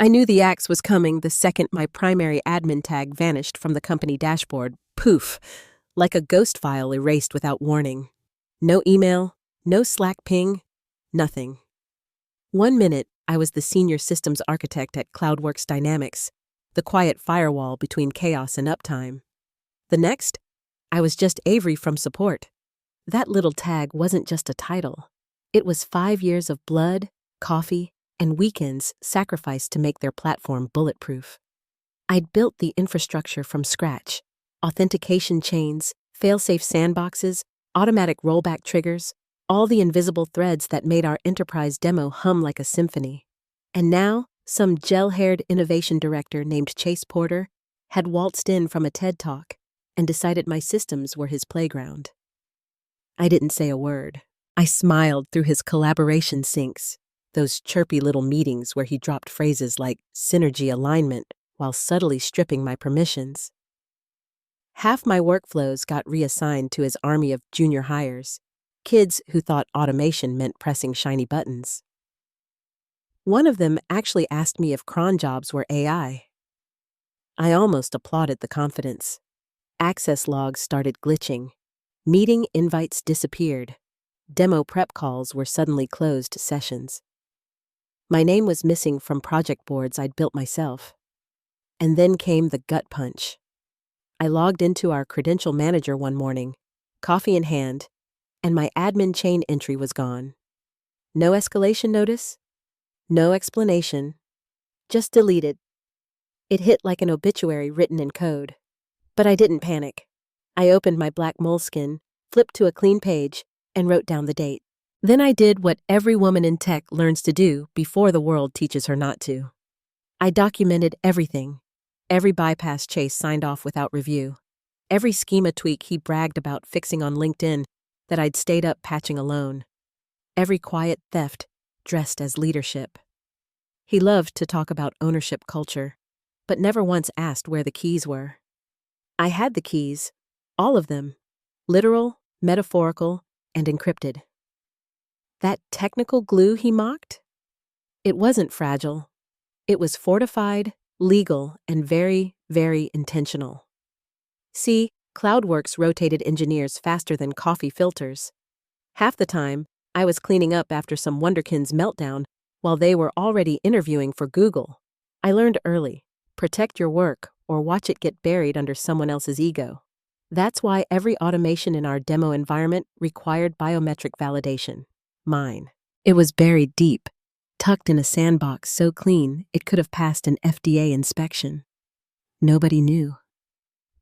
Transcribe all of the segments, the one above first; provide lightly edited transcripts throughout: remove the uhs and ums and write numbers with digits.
I knew the axe was coming the second my primary admin tag vanished from the company dashboard. Poof, like a ghost file erased without warning. No email, no Slack ping, nothing. 1 minute, I was the senior systems architect at CloudWorks Dynamics, the quiet firewall between chaos and uptime. The next, I was just Avery from support. That little tag wasn't just a title. It was 5 years of blood, coffee, and weekends sacrificed to make their platform bulletproof. I'd built the infrastructure from scratch: authentication chains, fail-safe sandboxes, automatic rollback triggers, all the invisible threads that made our enterprise demo hum like a symphony. And now, some gel-haired innovation director named Chase Porter had waltzed in from a TED Talk and decided my systems were his playground. I didn't say a word. I smiled through his collaboration syncs, those chirpy little meetings where he dropped phrases like synergy alignment while subtly stripping my permissions. Half my workflows got reassigned to his army of junior hires, kids who thought automation meant pressing shiny buttons. One of them actually asked me if cron jobs were AI. I almost applauded the confidence. Access logs started glitching. Meeting invites disappeared. Demo prep calls were suddenly closed sessions. My name was missing from project boards I'd built myself. And then came the gut punch. I logged into our credential manager one morning, coffee in hand, and my admin chain entry was gone. No escalation notice, no explanation, just deleted. It hit like an obituary written in code. But I didn't panic. I opened my black moleskin, flipped to a clean page, and wrote down the date. Then I did what every woman in tech learns to do before the world teaches her not to. I documented everything. Every bypass Chase signed off without review. Every schema tweak he bragged about fixing on LinkedIn that I'd stayed up patching alone. Every quiet theft dressed as leadership. He loved to talk about ownership culture, but never once asked where the keys were. I had the keys, all of them, literal, metaphorical, and encrypted. That technical glue he mocked? It wasn't fragile. It was fortified, legal, and very, very intentional. See, CloudWorks rotated engineers faster than coffee filters. Half the time, I was cleaning up after some wonderkin's meltdown while they were already interviewing for Google. I learned early: protect your work or watch it get buried under someone else's ego. That's why every automation in our demo environment required biometric validation. Mine. It was buried deep, tucked in a sandbox so clean it could have passed an FDA inspection. Nobody knew.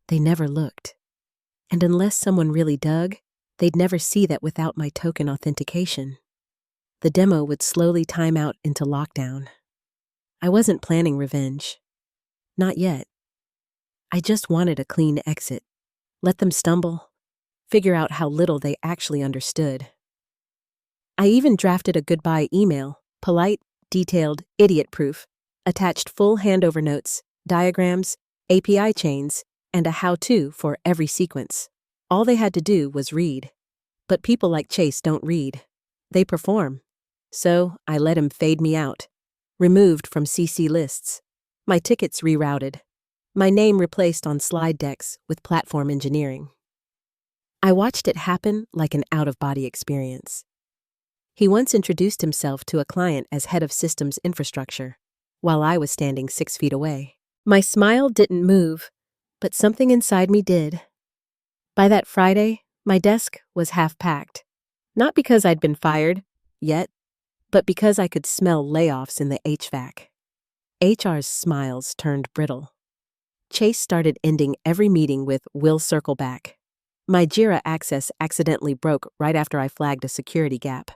They never looked. And unless someone really dug, they'd never see that without my token authentication. The demo would slowly time out into lockdown. I wasn't planning revenge. Not yet. I just wanted a clean exit. Let them stumble. Figure out how little they actually understood. I even drafted a goodbye email, polite, detailed, idiot-proof, attached full handover notes, diagrams, API chains, and a how-to for every sequence. All they had to do was read. But people like Chase don't read. They perform. So I let him fade me out. Removed from CC lists. My tickets rerouted. My name replaced on slide decks with platform engineering. I watched it happen like an out-of-body experience. He once introduced himself to a client as head of systems infrastructure, while I was standing 6 feet away. My smile didn't move, but something inside me did. By that Friday, my desk was half-packed. Not because I'd been fired, yet, but because I could smell layoffs in the HVAC. HR's smiles turned brittle. Chase started ending every meeting with "we'll circle back." My Jira access accidentally broke right after I flagged a security gap.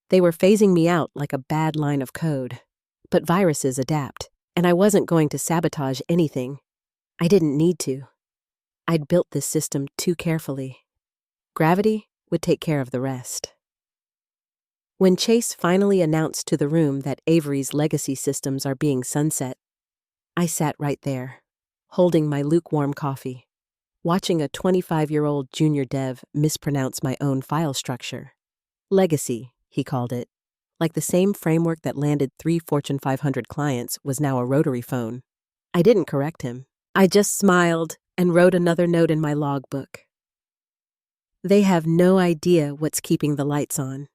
They were phasing me out like a bad line of code. But viruses adapt, and I wasn't going to sabotage anything. I didn't need to. I'd built this system too carefully. Gravity would take care of the rest. When Chase finally announced to the room that Avery's legacy systems are being sunset, I sat right there, holding my lukewarm coffee, watching a 25-year-old junior dev mispronounce my own file structure. Legacy, he called it. Like the same framework that landed 3 Fortune 500 clients was now a rotary phone. I didn't correct him. I just smiled and wrote another note in my logbook. They have no idea what's keeping the lights on.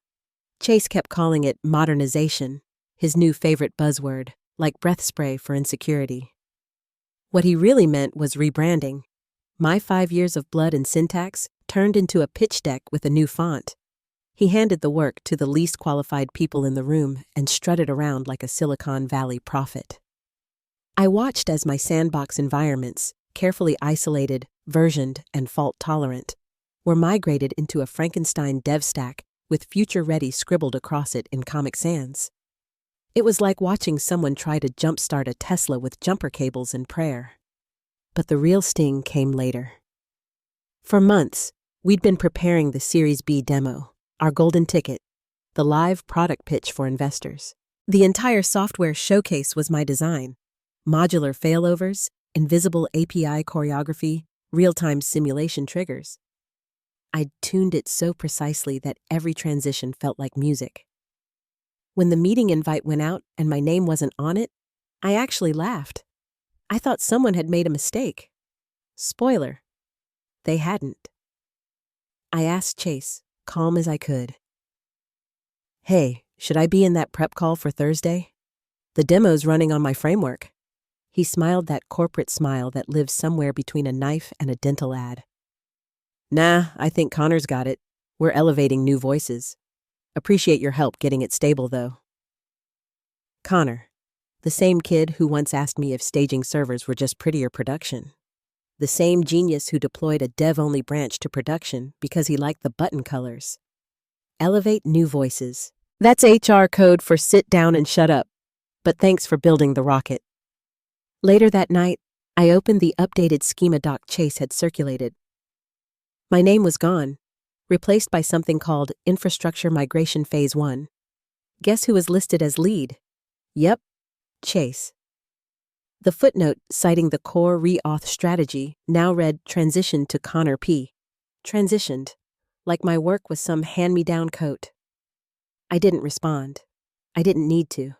Chase kept calling it modernization, his new favorite buzzword, like breath spray for insecurity. What he really meant was rebranding. My 5 years of blood and syntax turned into a pitch deck with a new font. He handed the work to the least qualified people in the room and strutted around like a Silicon Valley prophet. I watched as my sandbox environments, carefully isolated, versioned, and fault-tolerant, were migrated into a Frankenstein dev stack with future-ready scribbled across it in Comic Sans. It was like watching someone try to jumpstart a Tesla with jumper cables and prayer. But the real sting came later. For months, we'd been preparing the Series B demo, our golden ticket, the live product pitch for investors. The entire software showcase was my design. Modular failovers, invisible API choreography, real-time simulation triggers. I'd tuned it so precisely that every transition felt like music. When the meeting invite went out and my name wasn't on it, I actually laughed. I thought someone had made a mistake. Spoiler, they hadn't. I asked Chase, calm as I could. Hey, should I be in that prep call for Thursday? The demo's running on my framework. He smiled that corporate smile that lives somewhere between a knife and a dental ad. Nah, I think Connor's got it. We're elevating new voices. Appreciate your help getting it stable, though. Connor, the same kid who once asked me if staging servers were just prettier production. The same genius who deployed a dev-only branch to production because he liked the button colors. Elevate new voices. That's HR code for sit down and shut up. But thanks for building the rocket. Later that night, I opened the updated schema doc Chase had circulated. My name was gone, replaced by something called Infrastructure Migration Phase 1. Guess who was listed as lead? Yep, Chase. The footnote citing the core re-auth strategy now read Transition to Connor P. Transitioned, like my work was some hand-me-down coat. I didn't respond. I didn't need to.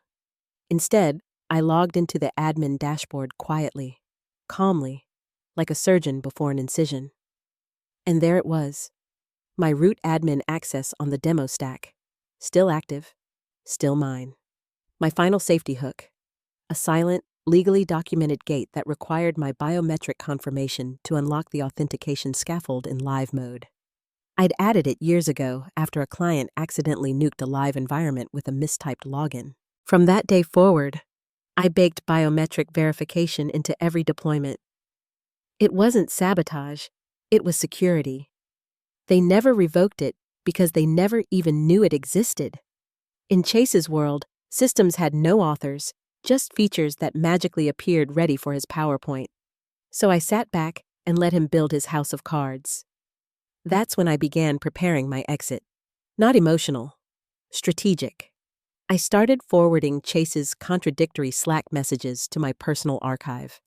Instead, I logged into the admin dashboard quietly, calmly, like a surgeon before an incision. And there it was, my root admin access on the demo stack. Still active, still mine. My final safety hook, a silent, legally documented gate that required my biometric confirmation to unlock the authentication scaffold in live mode. I'd added it years ago after a client accidentally nuked a live environment with a mistyped login. From that day forward, I baked biometric verification into every deployment. It wasn't sabotage, it was security. They never revoked it because they never even knew it existed. In Chase's world, systems had no authors, just features that magically appeared ready for his PowerPoint. So I sat back and let him build his house of cards. That's when I began preparing my exit. Not emotional, strategic. I started forwarding Chase's contradictory Slack messages to my personal archive.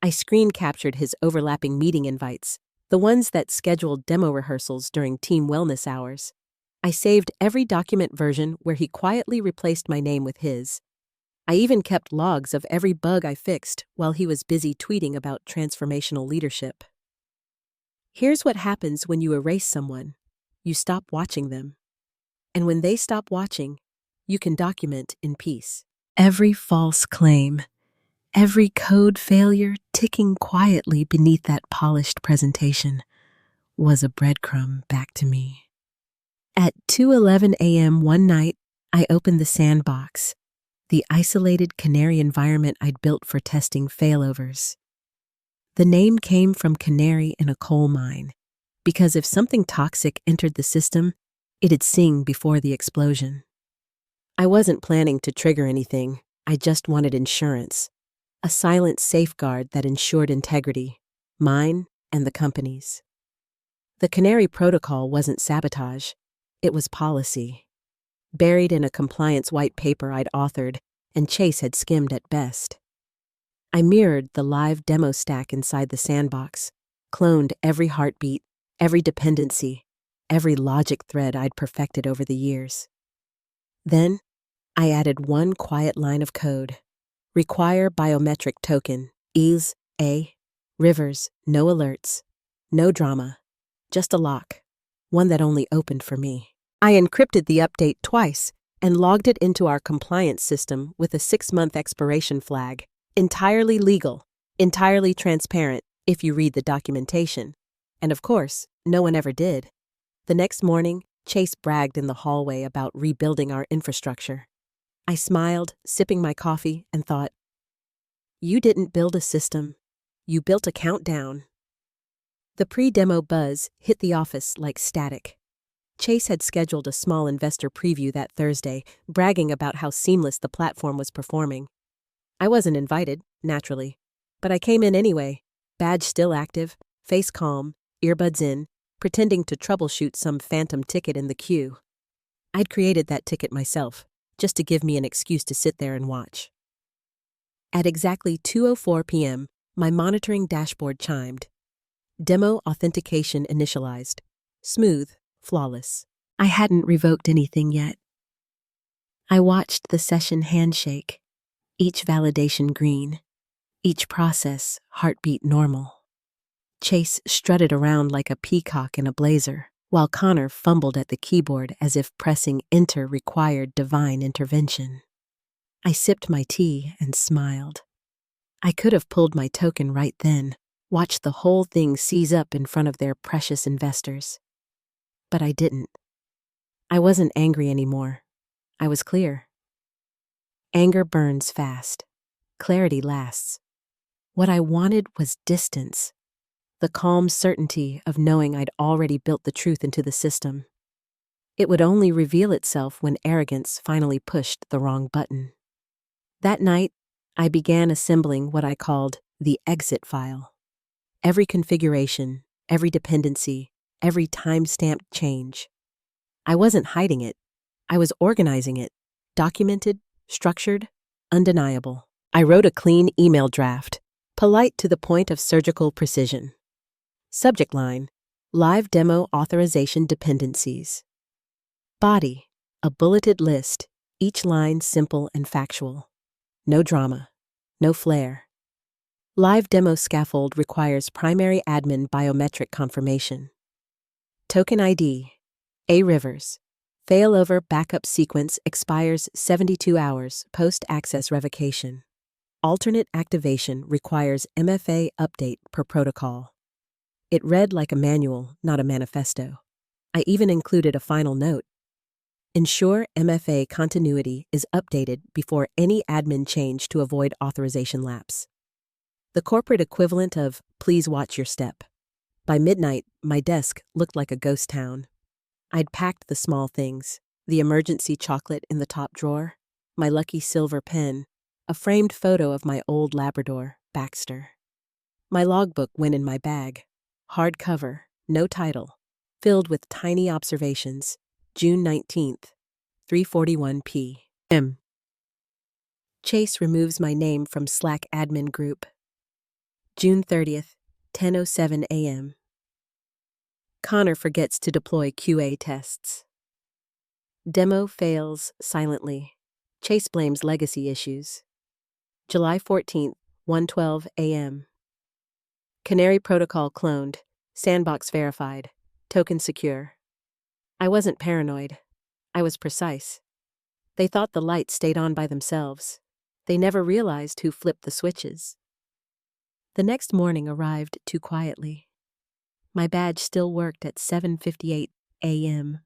I screen captured his overlapping meeting invites, the ones that scheduled demo rehearsals during team wellness hours. I saved every document version where he quietly replaced my name with his. I even kept logs of every bug I fixed while he was busy tweeting about transformational leadership. Here's what happens when you erase someone. You stop watching them. And when they stop watching, you can document in peace. Every false claim, every code failure ticking quietly beneath that polished presentation was a breadcrumb back to me. At 2:11 a.m. one night, I opened the sandbox, the isolated canary environment I'd built for testing failovers. The name came from canary in a coal mine, because if something toxic entered the system, it'd sing before the explosion. I wasn't planning to trigger anything, I just wanted insurance. A silent safeguard that ensured integrity, mine and the company's. The Canary Protocol wasn't sabotage, it was policy. Buried in a compliance white paper I'd authored and Chase had skimmed at best. I mirrored the live demo stack inside the sandbox, cloned every heartbeat, every dependency, every logic thread I'd perfected over the years. Then, I added one quiet line of code. Require biometric token, ease, A. Rivers, no alerts. No drama. Just a lock. One that only opened for me. I encrypted the update twice and logged it into our compliance system with a 6-month expiration flag. Entirely legal, entirely transparent if you read the documentation. And of course, no one ever did. The next morning, Chase bragged in the hallway about rebuilding our infrastructure. I smiled, sipping my coffee, and thought, you didn't build a system. You built a countdown. The pre-demo buzz hit the office like static. Chase had scheduled a small investor preview that Thursday, bragging about how seamless the platform was performing. I wasn't invited, naturally, but I came in anyway, badge still active, face calm, earbuds in, pretending to troubleshoot some phantom ticket in the queue. I'd created that ticket myself, just to give me an excuse to sit there and watch. At exactly 2:04 p.m., my monitoring dashboard chimed. Demo authentication initialized. Smooth, flawless. I hadn't revoked anything yet. I watched the session handshake, each validation green, each process heartbeat normal. Chase strutted around like a peacock in a blazer, while Connor fumbled at the keyboard as if pressing enter required divine intervention. I sipped my tea and smiled. I could have pulled my token right then, watched the whole thing seize up in front of their precious investors. But I didn't. I wasn't angry anymore. I was clear. Anger burns fast. Clarity lasts. What I wanted was distance. The calm certainty of knowing I'd already built the truth into the system. It would only reveal itself when arrogance finally pushed the wrong button. That night, I began assembling what I called the exit file. Every configuration, every dependency, every time-stamped change. I wasn't hiding it. I was organizing it. Documented, structured, undeniable. I wrote a clean email draft, polite to the point of surgical precision. Subject line, live demo authorization dependencies. Body, a bulleted list, each line simple and factual. No drama, no flair. Live demo scaffold requires primary admin biometric confirmation. Token ID, A. Rivers. Failover backup sequence expires 72 hours post-access revocation. Alternate activation requires MFA update per protocol. It read like a manual, not a manifesto. I even included a final note. Ensure MFA continuity is updated before any admin change to avoid authorization lapse. The corporate equivalent of please watch your step. By midnight, my desk looked like a ghost town. I'd packed the small things, the emergency chocolate in the top drawer, my lucky silver pen, a framed photo of my old Labrador, Baxter. My logbook went in my bag, hard cover, no title, filled with tiny observations. June 19th, 3:41 p.m. Chase removes my name from Slack admin group. June 30th, 10:07 a.m. Connor forgets to deploy QA tests. Demo fails silently. Chase blames legacy issues. July 14th, 1:12 a.m. Canary protocol cloned. Sandbox verified. Token secure. I wasn't paranoid. I was precise. They thought the lights stayed on by themselves. They never realized who flipped the switches. The next morning arrived too quietly. My badge still worked at 7:58 a.m.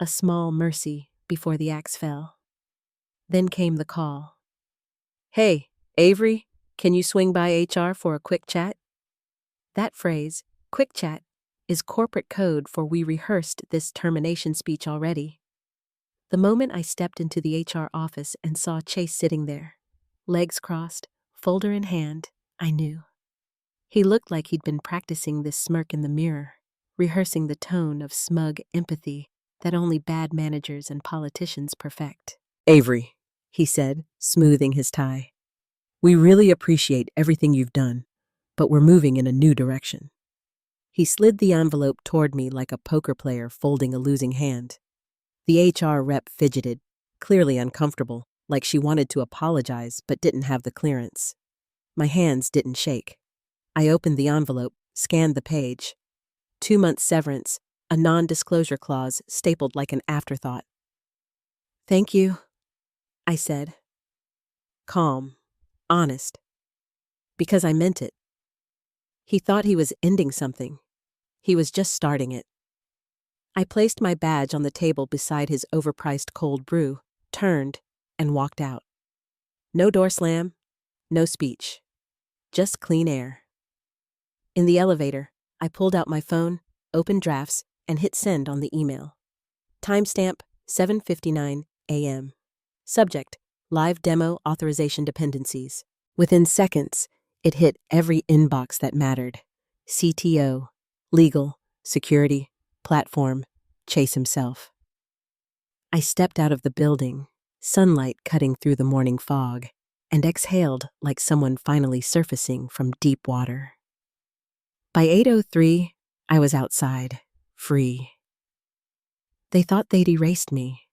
A small mercy before the axe fell. Then came the call. Hey, Avery, can you swing by HR for a quick chat? That phrase, quick chat, is corporate code for we rehearsed this termination speech already. The moment I stepped into the HR office and saw Chase sitting there, legs crossed, folder in hand, I knew. He looked like he'd been practicing this smirk in the mirror, rehearsing the tone of smug empathy that only bad managers and politicians perfect. Avery, he said, smoothing his tie. We really appreciate everything you've done, but we're moving in a new direction. He slid the envelope toward me like a poker player folding a losing hand. The HR rep fidgeted, clearly uncomfortable, like she wanted to apologize but didn't have the clearance. My hands didn't shake. I opened the envelope, scanned the page. 2 months severance, a non-disclosure clause stapled like an afterthought. "Thank you," I said. Calm, honest. Because I meant it. He thought he was ending something. He was just starting it. I placed my badge on the table beside his overpriced cold brew, turned, and walked out. No door slam, no speech. Just clean air. In the elevator, I pulled out my phone, opened drafts, and hit send on the email. Timestamp 7:59 a.m. Subject: Live Demo Authorization Dependencies. Within seconds, it hit every inbox that mattered. CTO, legal, security, platform, Chase himself. I stepped out of the building, sunlight cutting through the morning fog, and exhaled like someone finally surfacing from deep water. By 8:03, I was outside, free. They thought they'd erased me.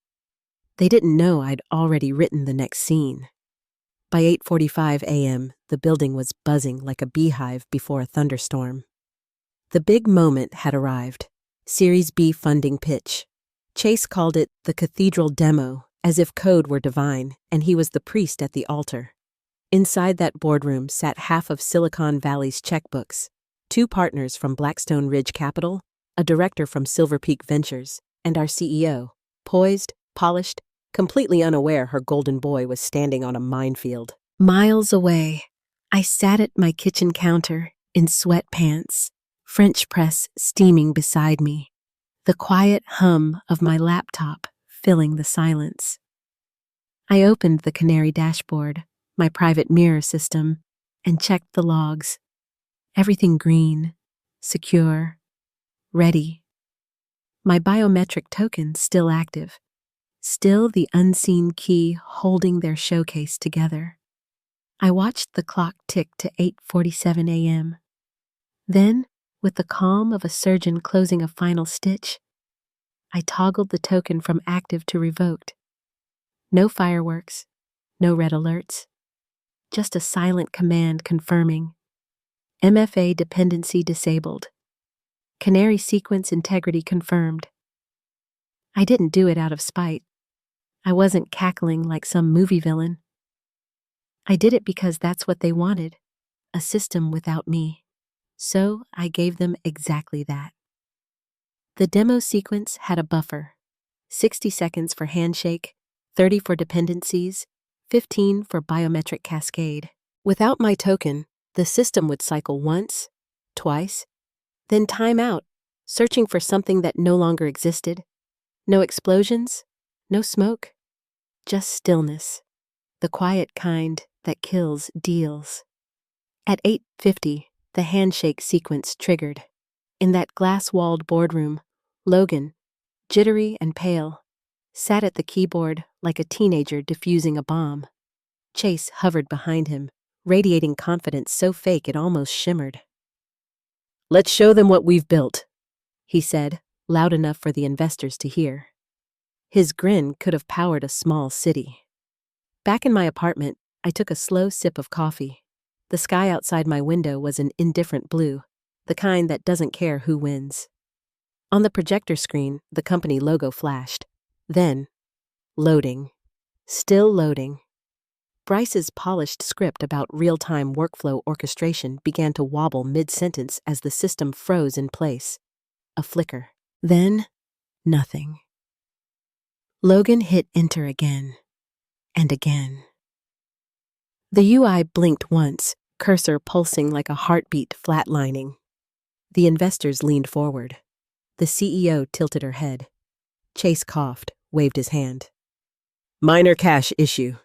They didn't know I'd already written the next scene. By 8:45 a.m., the building was buzzing like a beehive before a thunderstorm. The big moment had arrived. Series B funding pitch. Chase called it the Cathedral Demo, as if code were divine, and he was the priest at the altar. Inside that boardroom sat half of Silicon Valley's checkbooks, 2 partners from Blackstone Ridge Capital, a director from Silver Peak Ventures, and our CEO, poised, polished, completely unaware her golden boy was standing on a minefield. Miles away, I sat at my kitchen counter in sweatpants, French press steaming beside me, the quiet hum of my laptop filling the silence. I opened the Canary dashboard, my private mirror system, and checked the logs. Everything green, secure, ready. My biometric token still active, still the unseen key holding their showcase together. I watched the clock tick to 8:47 a.m. Then, with the calm of a surgeon closing a final stitch, I toggled the token from active to revoked. No fireworks, no red alerts, just a silent command confirming MFA dependency disabled. Canary sequence integrity confirmed. I didn't do it out of spite. I wasn't cackling like some movie villain. I did it because that's what they wanted, a system without me. So I gave them exactly that. The demo sequence had a buffer, 60 seconds for handshake, 30 for dependencies, 15 for biometric cascade. Without my token, the system would cycle once, twice, then time out, searching for something that no longer existed. No explosions, no smoke, just stillness, the quiet kind that kills deals. At 8:50, the handshake sequence triggered. In that glass-walled boardroom, Logan, jittery and pale, sat at the keyboard like a teenager defusing a bomb. Chase hovered behind him, radiating confidence so fake it almost shimmered. "Let's show them what we've built," he said, loud enough for the investors to hear. His grin could have powered a small city. Back in my apartment, I took a slow sip of coffee. The sky outside my window was an indifferent blue, the kind that doesn't care who wins. On the projector screen, the company logo flashed. Then, loading. Still loading. Bryce's polished script about real-time workflow orchestration began to wobble mid-sentence as the system froze in place. A flicker. Then, nothing. Logan hit enter again. And again. The UI blinked once, cursor pulsing like a heartbeat flatlining. The investors leaned forward. The CEO tilted her head. Chase coughed, waved his hand. "Minor cache issue,"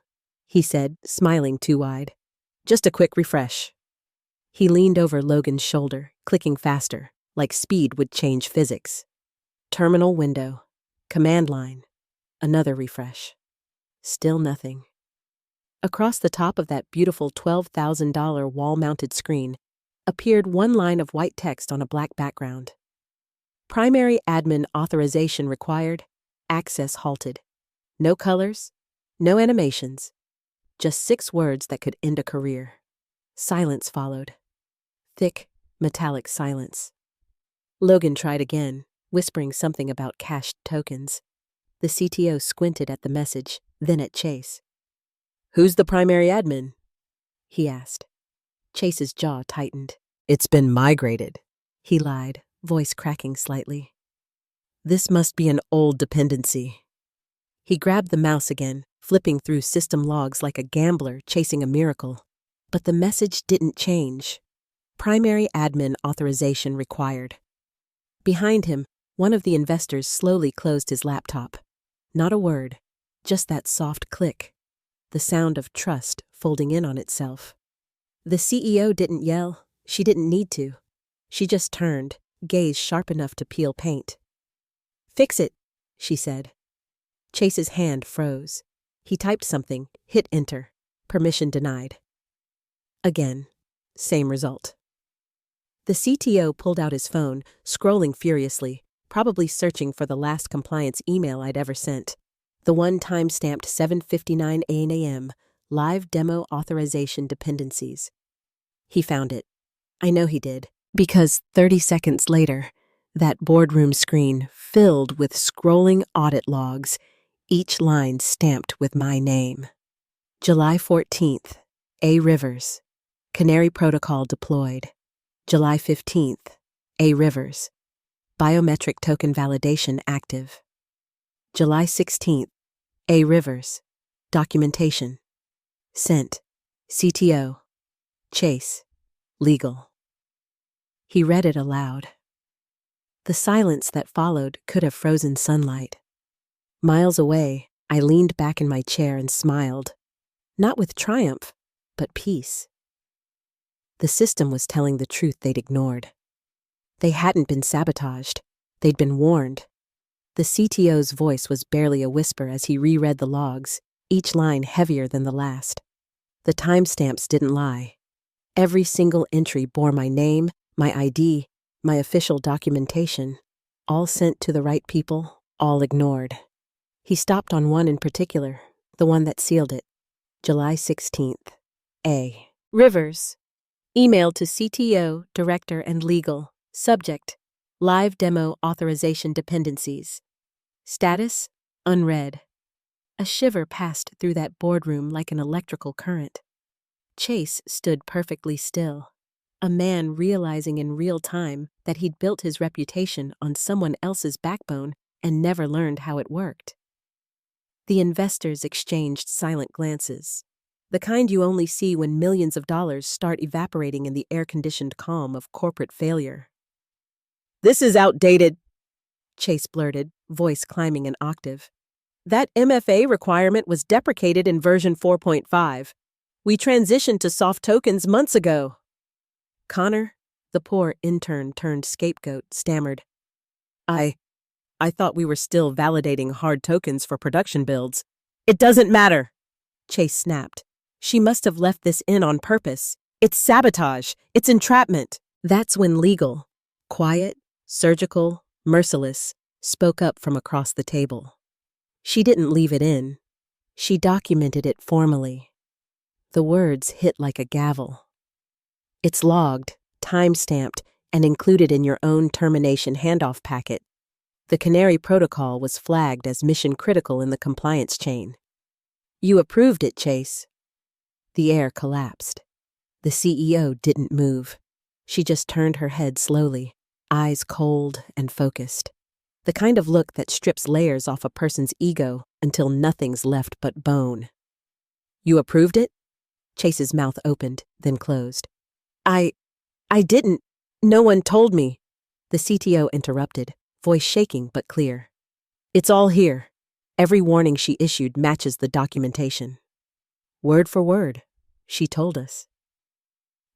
he said, smiling too wide. "Just a quick refresh." He leaned over Logan's shoulder, clicking faster, like speed would change physics. Terminal window. Command line. Another refresh. Still nothing. Across the top of that beautiful $12,000 wall-mounted screen appeared one line of white text on a black background. Primary admin authorization required. Access halted. No colors, no animations, just 6 words that could end a career. Silence followed. Thick, metallic silence. Logan tried again, whispering something about cashed tokens. The CTO squinted at the message, then at Chase. "Who's the primary admin?" he asked. Chase's jaw tightened. "It's been migrated," he lied, voice cracking slightly. "This must be an old dependency." He grabbed the mouse again, flipping through system logs like a gambler chasing a miracle. But the message didn't change. Primary admin authorization required. Behind him, one of the investors slowly closed his laptop. Not a word, just that soft click. The sound of trust folding in on itself. The CEO didn't yell. She didn't need to. She just turned, gaze sharp enough to peel paint. "Fix it," she said. Chase's hand froze. He typed something, hit enter. Permission denied. Again, same result. The CTO pulled out his phone, scrolling furiously, probably searching for the last compliance email I'd ever sent. The one time-stamped 7:59 a.m., live demo authorization dependencies. He found it. I know he did, because 30 seconds later, that boardroom screen filled with scrolling audit logs, each line stamped with my name. July 14th, A. Rivers. Canary Protocol deployed. July 15th, A. Rivers. Biometric token validation active. July 16th, A. Rivers. Documentation. Sent. CTO. Chase. Legal. He read it aloud. The silence that followed could have frozen sunlight. Miles away, I leaned back in my chair and smiled. Not with triumph, but peace. The system was telling the truth they'd ignored. They hadn't been sabotaged. They'd been warned. The CTO's voice was barely a whisper as he reread the logs, each line heavier than the last. The timestamps didn't lie. Every single entry bore my name, my ID, my official documentation, all sent to the right people, all ignored. He stopped on one in particular, the one that sealed it. July 16th. A. Rivers. Email to CTO, Director, and Legal. Subject: Live Demo Authorization Dependencies. Status: Unread. A shiver passed through that boardroom like an electrical current. Chase stood perfectly still, a man realizing in real time that he'd built his reputation on someone else's backbone and never learned how it worked. The investors exchanged silent glances, the kind you only see when millions of dollars start evaporating in the air-conditioned calm of corporate failure. "This is outdated," Chase blurted, voice climbing an octave. "That MFA requirement was deprecated in version 4.5. We transitioned to soft tokens months ago." Connor, the poor intern turned scapegoat, stammered. I thought we were still validating hard tokens for production builds." "It doesn't matter," Chase snapped. "She must have left this in on purpose. It's sabotage. It's entrapment." That's when Legal, quiet, surgical, merciless, spoke up from across the table. She didn't leave it in. She documented it formally. The words hit like a gavel. "It's logged, time-stamped, and included in your own termination handoff packet. The Canary Protocol was flagged as mission-critical in the compliance chain. You approved it, Chase." The air collapsed. The CEO didn't move. She just turned her head slowly, eyes cold and focused. The kind of look that strips layers off a person's ego until nothing's left but bone. "You approved it?" Chase's mouth opened, then closed. I didn't. No one told me." The CTO interrupted, voice shaking but clear. "It's all here. Every warning she issued matches the documentation. Word for word, she told us."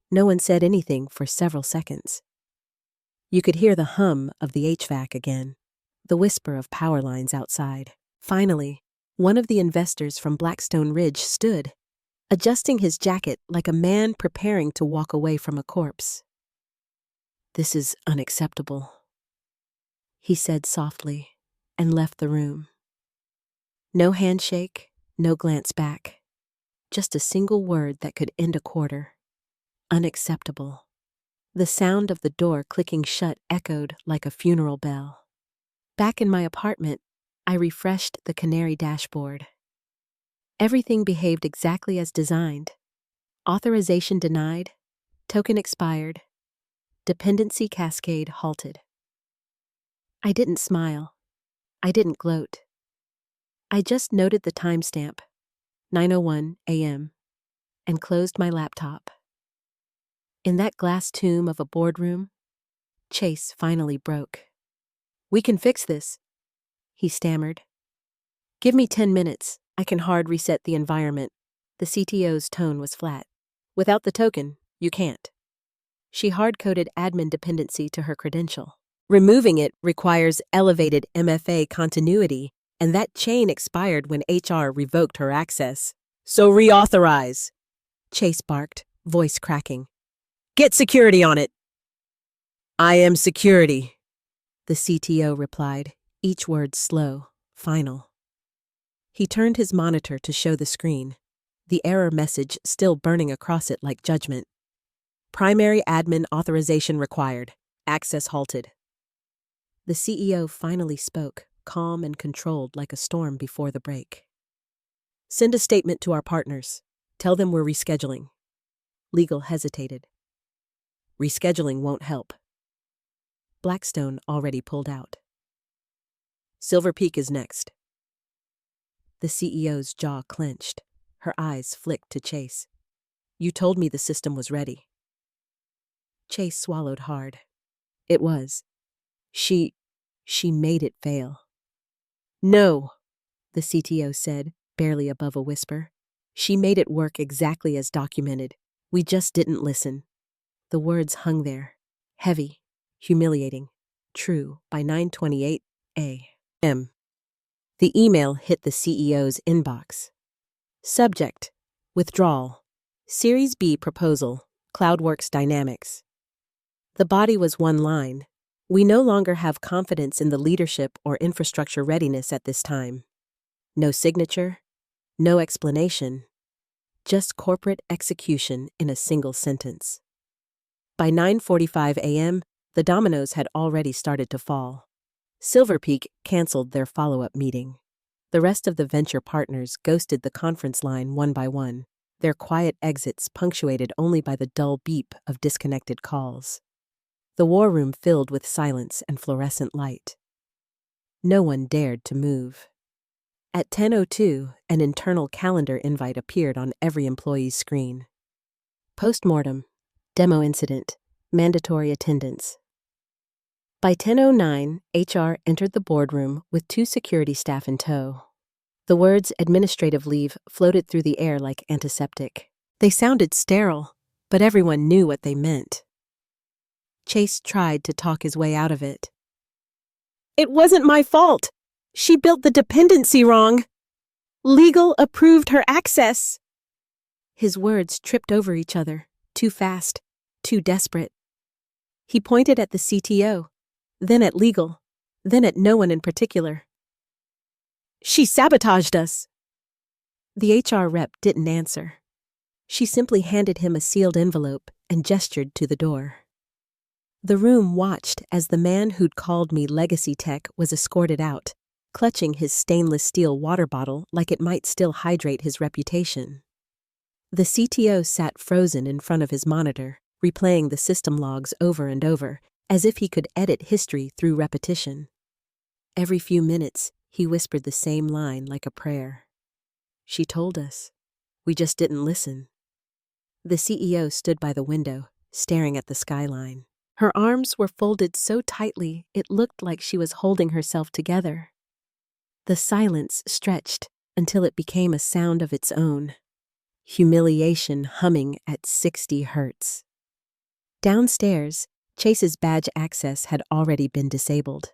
No one said anything for several seconds. You could hear the hum of the HVAC again, the whisper of power lines outside. Finally, one of the investors from Blackstone Ridge stood, adjusting his jacket like a man preparing to walk away from a corpse. "This is unacceptable," he said softly, and left the room. No handshake, no glance back. Just a single word that could end a quarter. Unacceptable. The sound of the door clicking shut echoed like a funeral bell. Back in my apartment, I refreshed the Canary dashboard. Everything behaved exactly as designed. Authorization denied, token expired, dependency cascade halted. I didn't smile. I didn't gloat. I just noted the timestamp, 9:01 a.m., and closed my laptop. In that glass tomb of a boardroom, Chase finally broke. "We can fix this," he stammered. "Give me 10 minutes. I can hard reset the environment." The CTO's tone was flat. "Without the token, you can't." She hard-coded admin dependency to her credential. Removing it requires elevated MFA continuity, and that chain expired when HR revoked her access. "So reauthorize," Chase barked, voice cracking. "Get security on it." "I am security," the CTO replied, each word slow, final. He turned his monitor to show the screen, the error message still burning across it like judgment. "Primary admin authorization required. Access halted." The CEO finally spoke, calm and controlled like a storm before the break. "Send a statement to our partners. Tell them we're rescheduling." Legal hesitated. "Rescheduling won't help." Blackstone already pulled out. "Silver Peak is next." The CEO's jaw clenched. Her eyes flicked to Chase. "You told me the system was ready." Chase swallowed hard. "It was. She made it fail." "No," the CTO said, barely above a whisper. "She made it work exactly as documented. We just didn't listen." The words hung there, heavy, humiliating, true by 9:28 a.m. The email hit the CEO's inbox. Subject: Withdrawal. Series B proposal. Cloudworks Dynamics. The body was one line. "We no longer have confidence in the leadership or infrastructure readiness at this time." No signature, no explanation, just corporate execution in a single sentence. By 9:45 a.m., the dominoes had already started to fall. Silver Peak canceled their follow-up meeting. The rest of the venture partners ghosted the conference line one by one, their quiet exits punctuated only by the dull beep of disconnected calls. The war room filled with silence and fluorescent light. No one dared to move. At 10:02, an internal calendar invite appeared on every employee's screen. Postmortem, demo incident, mandatory attendance. By 10:09, HR entered the boardroom with 2 security staff in tow. The words administrative leave floated through the air like antiseptic. They sounded sterile, but everyone knew what they meant. Chase tried to talk his way out of it. "It wasn't my fault. She built the dependency wrong. Legal approved her access." His words tripped over each other, too fast, too desperate. He pointed at the CTO, then at legal, then at no one in particular. "She sabotaged us." The HR rep didn't answer. She simply handed him a sealed envelope and gestured to the door. The room watched as the man who'd called me legacy tech was escorted out, clutching his stainless steel water bottle like it might still hydrate his reputation. The CTO sat frozen in front of his monitor, replaying the system logs over and over, as if he could edit history through repetition. Every few minutes, he whispered the same line like a prayer. "She told us. We just didn't listen." The CEO stood by the window, staring at the skyline. Her arms were folded so tightly it looked like she was holding herself together. The silence stretched until it became a sound of its own. Humiliation humming at 60 hertz. Downstairs, Chase's badge access had already been disabled.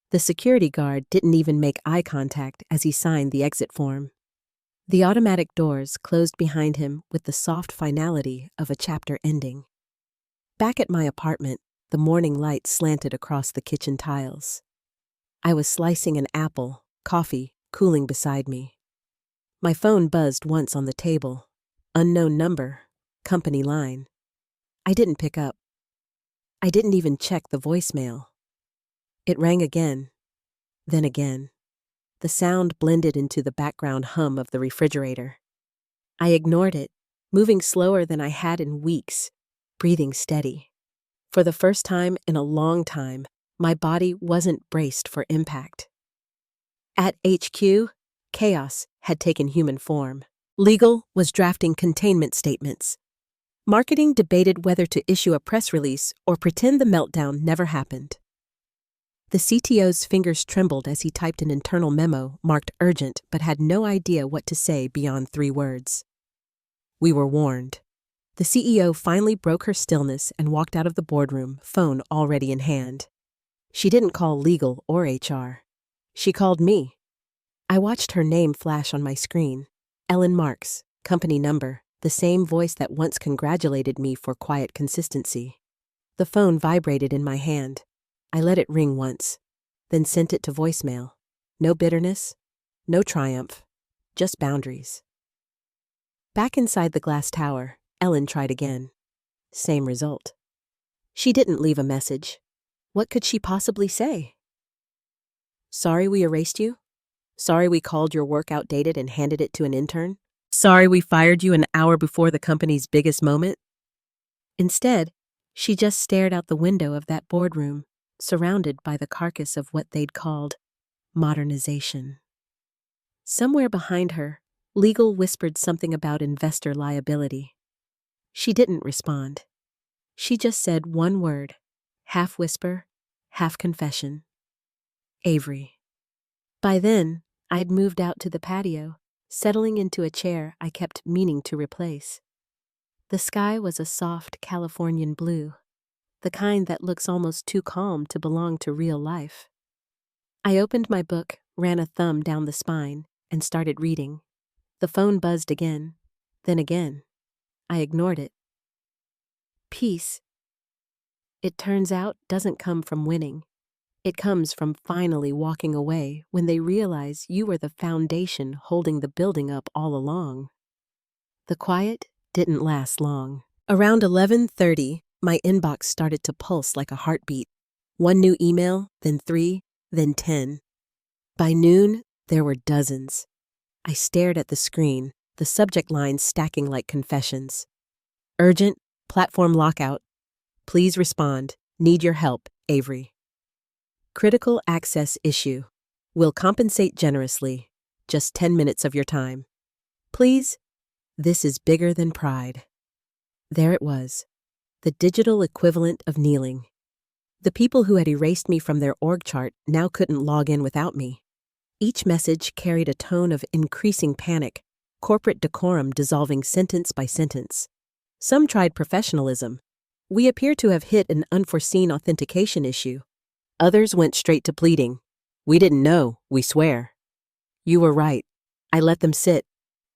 The security guard didn't even make eye contact as he signed the exit form. The automatic doors closed behind him with the soft finality of a chapter ending. Back at my apartment, the morning light slanted across the kitchen tiles. I was slicing an apple, coffee, cooling beside me. My phone buzzed once on the table. Unknown number, company line. I didn't pick up. I didn't even check the voicemail. It rang again, then again. The sound blended into the background hum of the refrigerator. I ignored it, moving slower than I had in weeks, breathing steady. For the first time in a long time, my body wasn't braced for impact. At HQ, chaos had taken human form. Legal was drafting containment statements. Marketing debated whether to issue a press release or pretend the meltdown never happened. The CTO's fingers trembled as he typed an internal memo marked urgent but had no idea what to say beyond 3 words. We were warned. The CEO finally broke her stillness and walked out of the boardroom, phone already in hand. She didn't call legal or HR. She called me. I watched her name flash on my screen. Ellen Marks, company number, the same voice that once congratulated me for quiet consistency. The phone vibrated in my hand. I let it ring once, then sent it to voicemail. No bitterness, no triumph, just boundaries. Back inside the glass tower, Ellen tried again. Same result. She didn't leave a message. What could she possibly say? Sorry we erased you? Sorry we called your work outdated and handed it to an intern? Sorry we fired you an hour before the company's biggest moment? Instead, she just stared out the window of that boardroom, surrounded by the carcass of what they'd called modernization. Somewhere behind her, legal whispered something about investor liability. She didn't respond. She just said one word, half whisper, half confession. Avery. By then, I'd moved out to the patio, settling into a chair I kept meaning to replace. The sky was a soft Californian blue, the kind that looks almost too calm to belong to real life. I opened my book, ran a thumb down the spine, and started reading. The phone buzzed again, then again. I ignored it. Peace, it turns out, doesn't come from winning. It comes from finally walking away when they realize you were the foundation holding the building up all along. The quiet didn't last long. Around 11:30, my inbox started to pulse like a heartbeat. One new email, then 3, then 10. By noon, there were dozens. I stared at the screen, the subject lines stacking like confessions. Urgent, platform lockout. Please respond. Need your help, Avery. Critical access issue. Will compensate generously. Just 10 minutes of your time. Please. This is bigger than pride. There it was. The digital equivalent of kneeling. The people who had erased me from their org chart now couldn't log in without me. Each message carried a tone of increasing panic, corporate decorum dissolving sentence by sentence. Some tried professionalism. We appear to have hit an unforeseen authentication issue. Others went straight to pleading. We didn't know, we swear. You were right. I let them sit.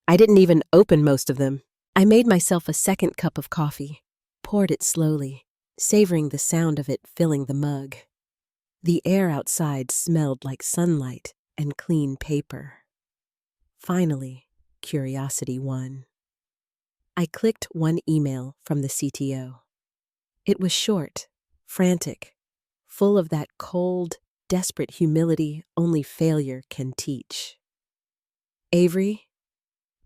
I didn't even open most of them. I made myself a second cup of coffee, poured it slowly, savoring the sound of it filling the mug. The air outside smelled like sunlight and clean paper. Finally, curiosity won. I clicked one email from the CTO. It was short, frantic, full of that cold, desperate humility only failure can teach. Avery,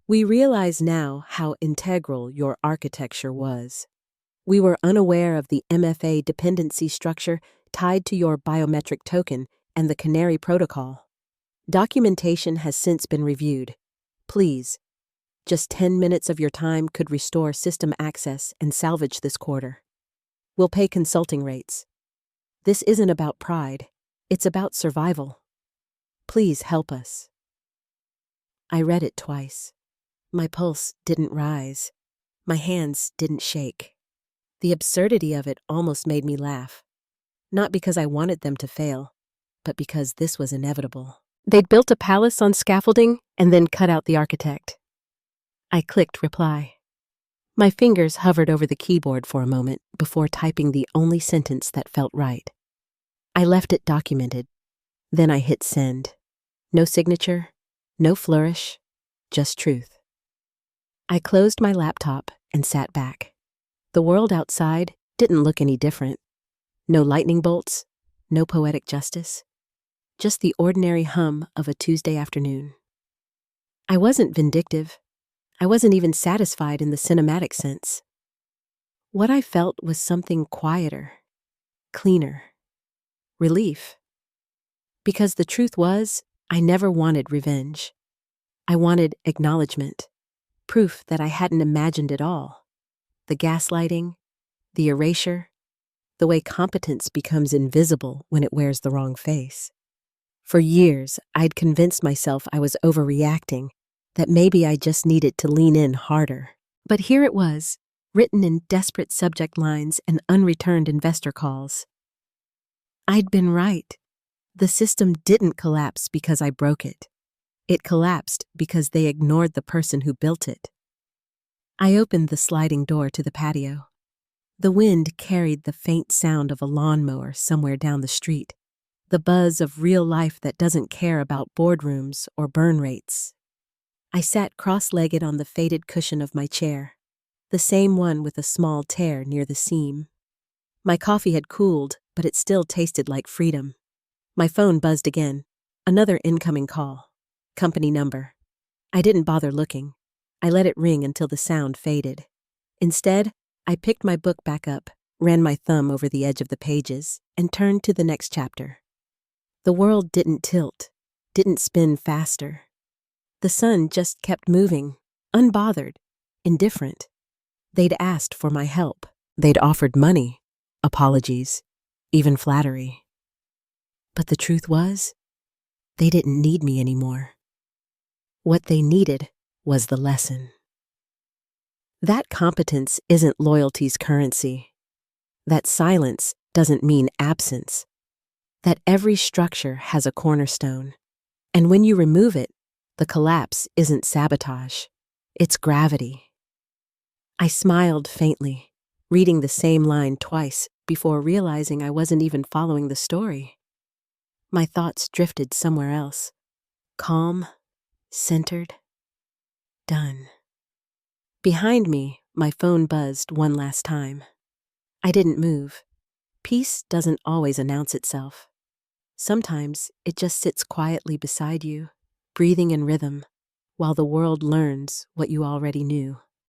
we realize now how integral your architecture was. We were unaware of the MFA dependency structure tied to your biometric token and the Canary protocol. Documentation has since been reviewed. Please, just 10 minutes of your time could restore system access and salvage this quarter. We'll pay consulting rates. This isn't about pride. It's about survival. Please help us. I read it twice. My pulse didn't rise. My hands didn't shake. The absurdity of it almost made me laugh. Not because I wanted them to fail, but because this was inevitable. They'd built a palace on scaffolding and then cut out the architect. I clicked reply. My fingers hovered over the keyboard for a moment before typing the only sentence that felt right. I left it documented. Then I hit send. No signature, No flourish, just truth. I closed my laptop and sat back. The world outside didn't look any different. No lightning bolts, no poetic justice, just the ordinary hum of a Tuesday afternoon. I wasn't vindictive. I wasn't even satisfied in the cinematic sense. What I felt was something quieter, cleaner, relief. Because the truth was, I never wanted revenge. I wanted acknowledgement, proof that I hadn't imagined it all. The gaslighting, the erasure, the way competence becomes invisible when it wears the wrong face. For years, I'd convinced myself I was overreacting, that maybe I just needed to lean in harder. But here it was, written in desperate subject lines and unreturned investor calls. I'd been right. The system didn't collapse because I broke it. It collapsed because they ignored the person who built it. I opened the sliding door to the patio. The wind carried the faint sound of a lawnmower somewhere down the street, the buzz of real life that doesn't care about boardrooms or burn rates. I sat cross-legged on the faded cushion of my chair, the same one with a small tear near the seam. My coffee had cooled, but it still tasted like freedom. My phone buzzed again. Another incoming call. Company number. I didn't bother looking. I let it ring until the sound faded. Instead, I picked my book back up, ran my thumb over the edge of the pages, and turned to the next chapter. The world didn't tilt, didn't spin faster. The sun just kept moving, unbothered, indifferent. They'd asked for my help. They'd offered money, apologies, even flattery. But the truth was, they didn't need me anymore. What they needed was the lesson. That competence isn't loyalty's currency. That silence doesn't mean absence. That every structure has a cornerstone. And when you remove it, the collapse isn't sabotage. It's gravity. I smiled faintly, reading the same line twice before realizing I wasn't even following the story. My thoughts drifted somewhere else. Calm, centered, done. Behind me, my phone buzzed one last time. I didn't move. Peace doesn't always announce itself. Sometimes it just sits quietly beside you, breathing in rhythm, while the world learns what you already knew.